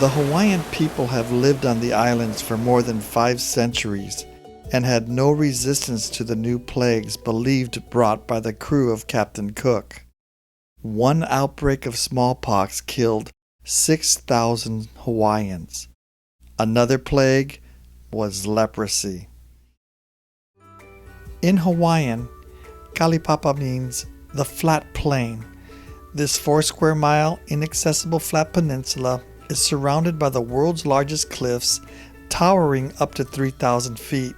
The Hawaiian people have lived on the islands for more than 5 centuries and had no resistance to the new plagues believed brought by the crew of Captain Cook. One outbreak of smallpox killed 6,000 Hawaiians. Another plague was leprosy. In Hawaiian, Kalipapa means the flat plain. This 4-square-mile inaccessible flat peninsula is surrounded by the world's largest cliffs, towering up to 3,000 feet,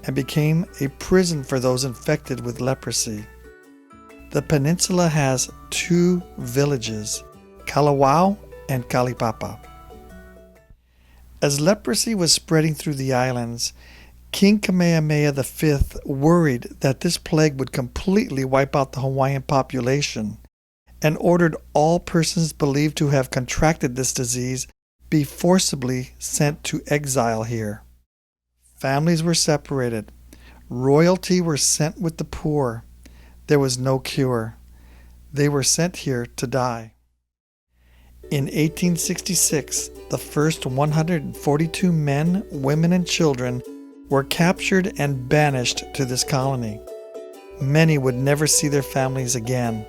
and became a prison for those infected with leprosy. The peninsula has 2 villages, Kalawao and Kalipapa. As leprosy was spreading through the islands, King Kamehameha V worried that this plague would completely wipe out the Hawaiian population and ordered all persons believed to have contracted this disease be forcibly sent to exile here. Families were separated. Royalty were sent with the poor. There was no cure. They were sent here to die. In 1866, the first 142 men, women, and children were captured and banished to this colony. Many would never see their families again.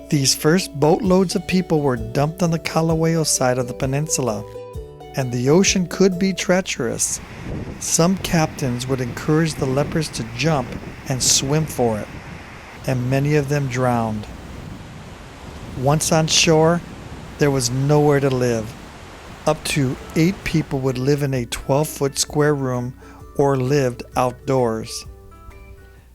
These first boatloads of people were dumped on the Kalawao side of the peninsula, and the ocean could be treacherous. Some captains would encourage the lepers to jump and swim for it, and many of them drowned. Once on shore, there was nowhere to live. Up to 8 people would live in a 12-foot square room or lived outdoors.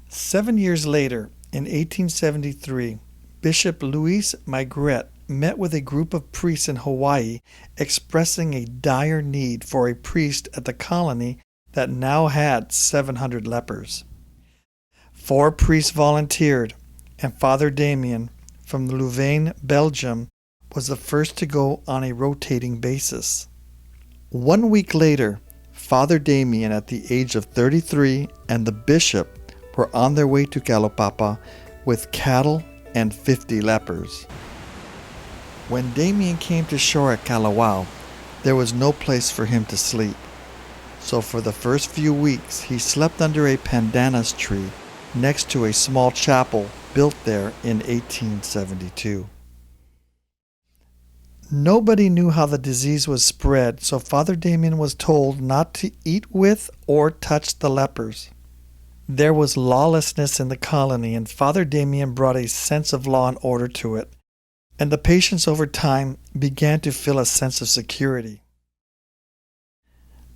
7 years later, in 1873, Bishop Louis Maigret met with a group of priests in Hawaii expressing a dire need for a priest at the colony that now had 700 lepers. 4 priests volunteered, and Father Demian from Louvain, Belgium, was the first to go on a rotating basis. 1 week later, Father Demian, at the age of 33, and the bishop were on their way to Kalopapa with cattle and 50 lepers. When Demian came to shore at Kalawao, there was no place for him to sleep. So for the first few weeks, he slept under a pandanus tree next to a small chapel built there in 1872. Nobody knew how the disease was spread, so Father Demian was told not to eat with or touch the lepers. There was lawlessness in the colony, and Father Demian brought a sense of law and order to it, and the patients over time began to feel a sense of security.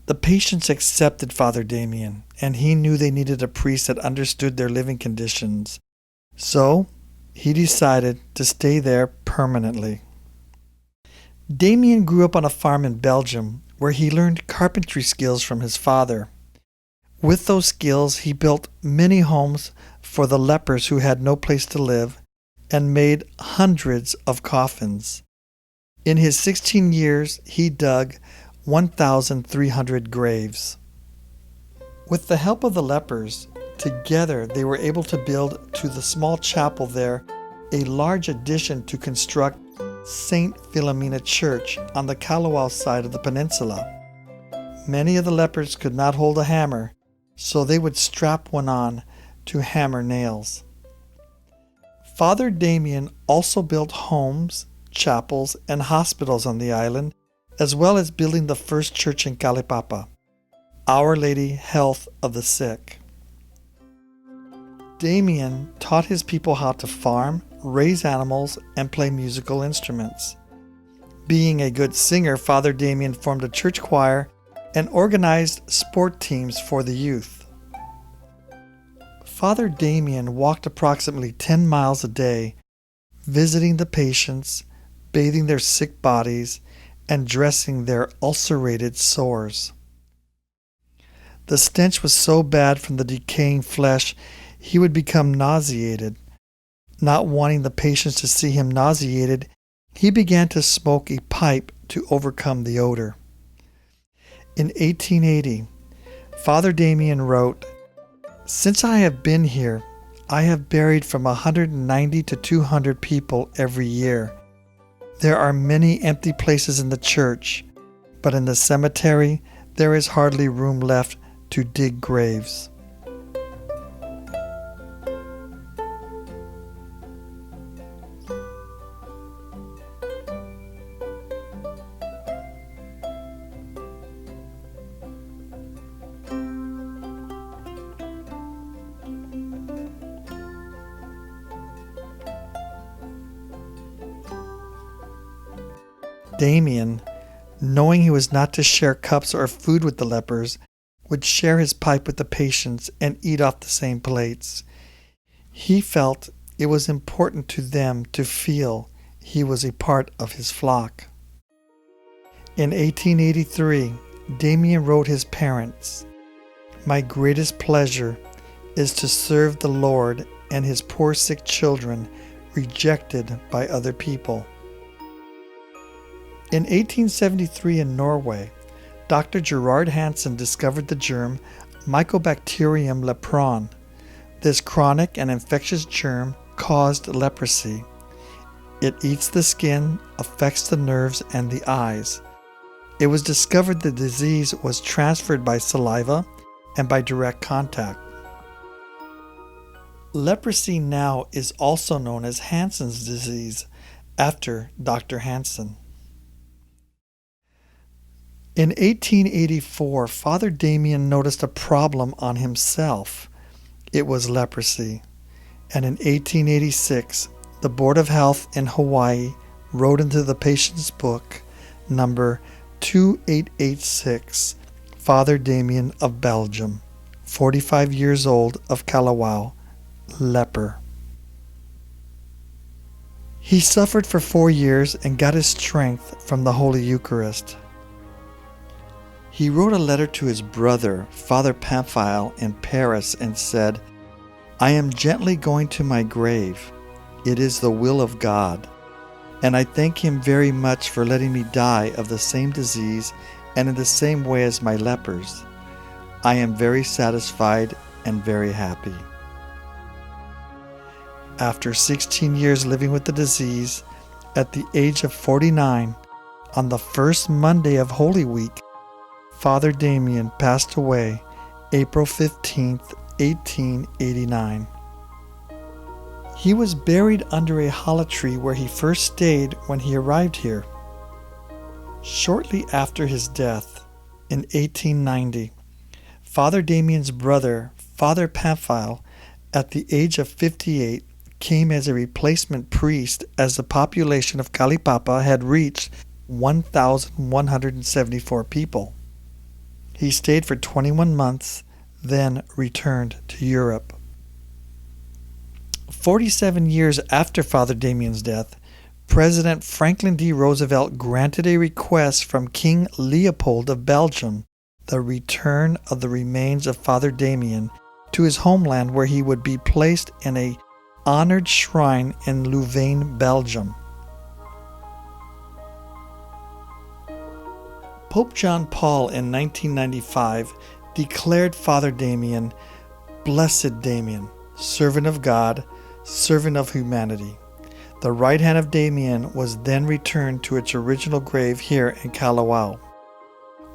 The patients accepted Father Demian, and he knew they needed a priest that understood their living conditions, so he decided to stay there permanently. Demian grew up on a farm in Belgium where he learned carpentry skills from his father. With those skills, he built many homes for the lepers who had no place to live and made hundreds of coffins. In his 16 years, he dug 1,300 graves. With the help of the lepers, together they were able to build to the small chapel there a large addition to construct St. Philomena Church on the Kalawao side of the peninsula. Many of the lepers could not hold a hammer, so they would strap one on to hammer nails. Father Demian also built homes, chapels, and hospitals on the island, as well as building the first church in Kalipapa, Our Lady Health of the Sick. Demian taught his people how to farm, raise animals, and play musical instruments. Being a good singer, Father Demian formed a church choir and organized sport teams for the youth. Father Demian walked approximately 10 miles a day, visiting the patients, bathing their sick bodies, and dressing their ulcerated sores. The stench was so bad from the decaying flesh, he would become nauseated. Not wanting the patients to see him nauseated, he began to smoke a pipe to overcome the odor. In 1880, Father Demian wrote, "Since I have been here, I have buried from 190 to 200 people every year. There are many empty places in the church, but in the cemetery there is hardly room left to dig graves. Demian, knowing he was not to share cups or food with the lepers, would share his pipe with the patients and eat off the same plates. He felt it was important to them to feel he was a part of his flock. In 1883, Demian wrote his parents, "My greatest pleasure is to serve the Lord and his poor sick children rejected by other people." In 1873 in Norway, Dr. Gerard Hansen discovered the germ Mycobacterium leprae. This chronic and infectious germ caused leprosy. It eats the skin, affects the nerves and the eyes. It was discovered the disease was transferred by saliva and by direct contact. Leprosy now is also known as Hansen's disease, after Dr. Hansen. In 1884, Father Demian noticed a problem on himself. It was leprosy. And in 1886, the Board of Health in Hawaii wrote into the patient's book, number 2886, Father Demian of Belgium, 45 years old, of Kalawao, leper. He suffered for 4 years and got his strength from the Holy Eucharist. He wrote a letter to his brother, Father Pamphile, in Paris and said, "I am gently going to my grave. It is the will of God, and I thank him very much for letting me die of the same disease and in the same way as my lepers. I am very satisfied and very happy." After 16 years living with the disease, at the age of 49, on the first Monday of Holy Week, Father Demian passed away April 15th, 1889. He was buried under a hollow tree where he first stayed when he arrived here. Shortly after his death, in 1890, Father Demian's brother, Father Pamphile, at the age of 58, came as a replacement priest as the population of Kalipapa had reached 1,174 people. He stayed for 21 months, then returned to Europe. 47 years after Father Demian's death, President Franklin D. Roosevelt granted a request from King Leopold of Belgium, the return of the remains of Father Demian to his homeland, where he would be placed in an honored shrine in Louvain, Belgium. Pope John Paul in 1995 declared Father Demian, "Blessed Demian, servant of God, servant of humanity." The right hand of Demian was then returned to its original grave here in Kalawao,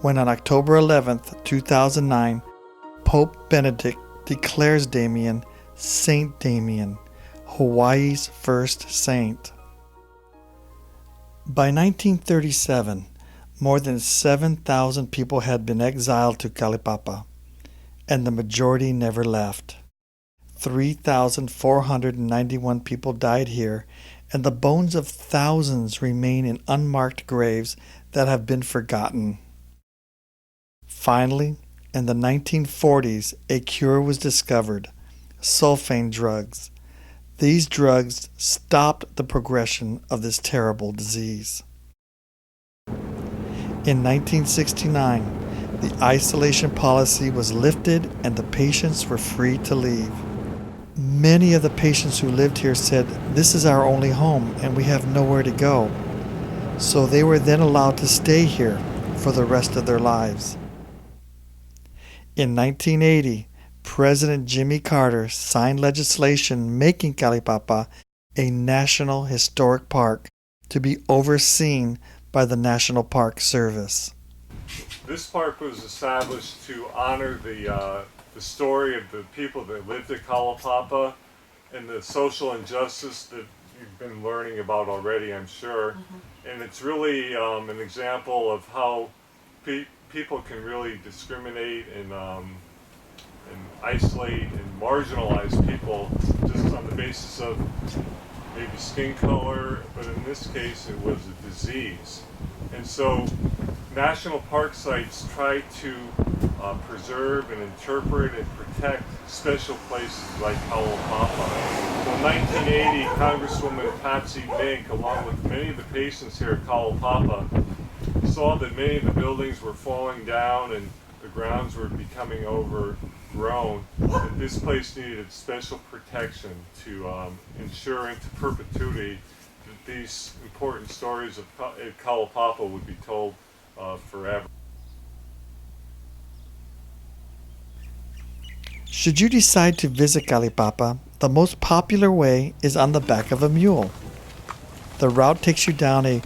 when on October 11th, 2009, Pope Benedict declares Demian Saint Demian, Hawaii's first saint. By 1937, more than 7,000 people had been exiled to Kalipapa, and the majority never left. 3,491 people died here, and the bones of thousands remain in unmarked graves that have been forgotten. Finally, in the 1940s, a cure was discovered: sulfane drugs. These drugs stopped the progression of this terrible disease. In 1969, the isolation policy was lifted and the patients were free to leave. Many of the patients who lived here said, "This is our only home and we have nowhere to go." So they were then allowed to stay here for the rest of their lives. In 1980, President Jimmy Carter signed legislation making Kalipapa a National Historic Park to be overseen by the National Park Service. This park was established to honor the story of the people that lived at Kalaupapa and the social injustice that you've been learning about already, I'm sure. And it's really an example of how people can really discriminate and isolate and marginalize people just on the basis of maybe skin color, but in this case it was a disease. And so national park sites try to preserve and interpret and protect special places like Kalaupapa. So in 1980, Congresswoman Patsy Mink, along with many of the patients here at Kalaupapa, saw that many of the buildings were falling down and the grounds were becoming overgrown, that this place needed special protection to ensure into perpetuity that these important stories of Kalaupapa would be told forever. Should you decide to visit Kalaupapa, the most popular way is on the back of a mule. The route takes you down a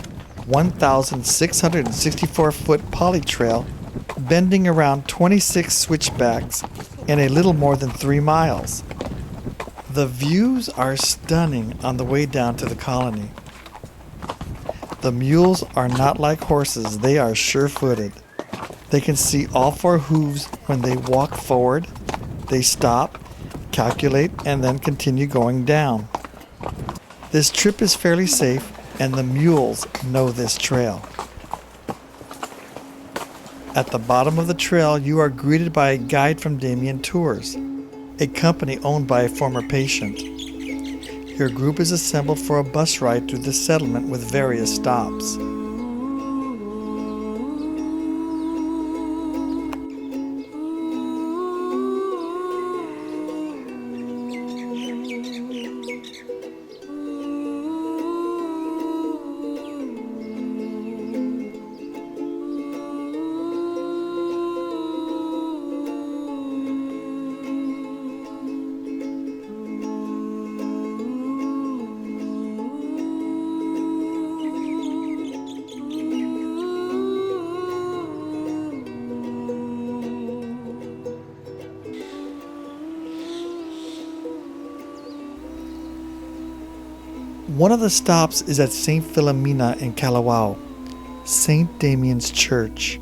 1,664-foot poly trail, bending around 26 switchbacks in a little more than 3 miles. The views are stunning on the way down to the colony. The mules are not like horses, they are sure-footed. They can see all 4 hooves when they walk forward. They stop, calculate, and then continue going down. This trip is fairly safe, and the mules know this trail. At the bottom of the trail, you are greeted by a guide from Demian Tours, a company owned by a former patient. Your group is assembled for a bus ride through the settlement with various stops. One of the stops is at St. Philomena in Kalawao, St. Damian's Church.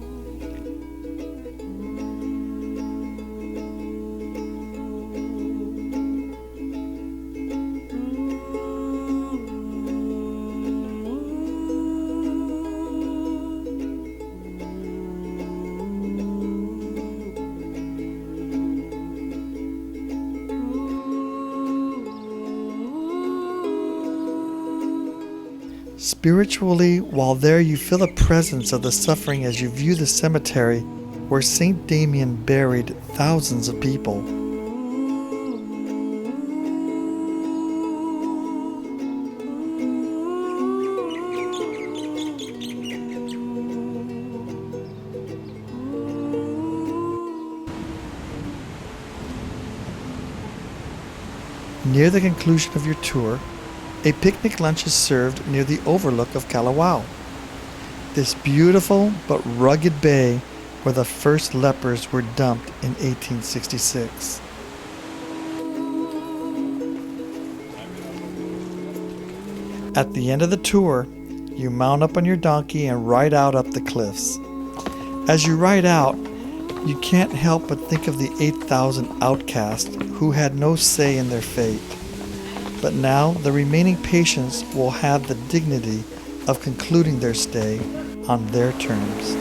Spiritually, while there you feel the presence of the suffering as you view the cemetery where St. Damian buried thousands of people. Near the conclusion of your tour, a picnic lunch is served near the overlook of Kalawao, this beautiful but rugged bay where the first lepers were dumped in 1866. At the end of the tour, you mount up on your donkey and ride out up the cliffs. As you ride out, you can't help but think of the 8,000 outcasts who had no say in their fate. But now the remaining patients will have the dignity of concluding their stay on their terms.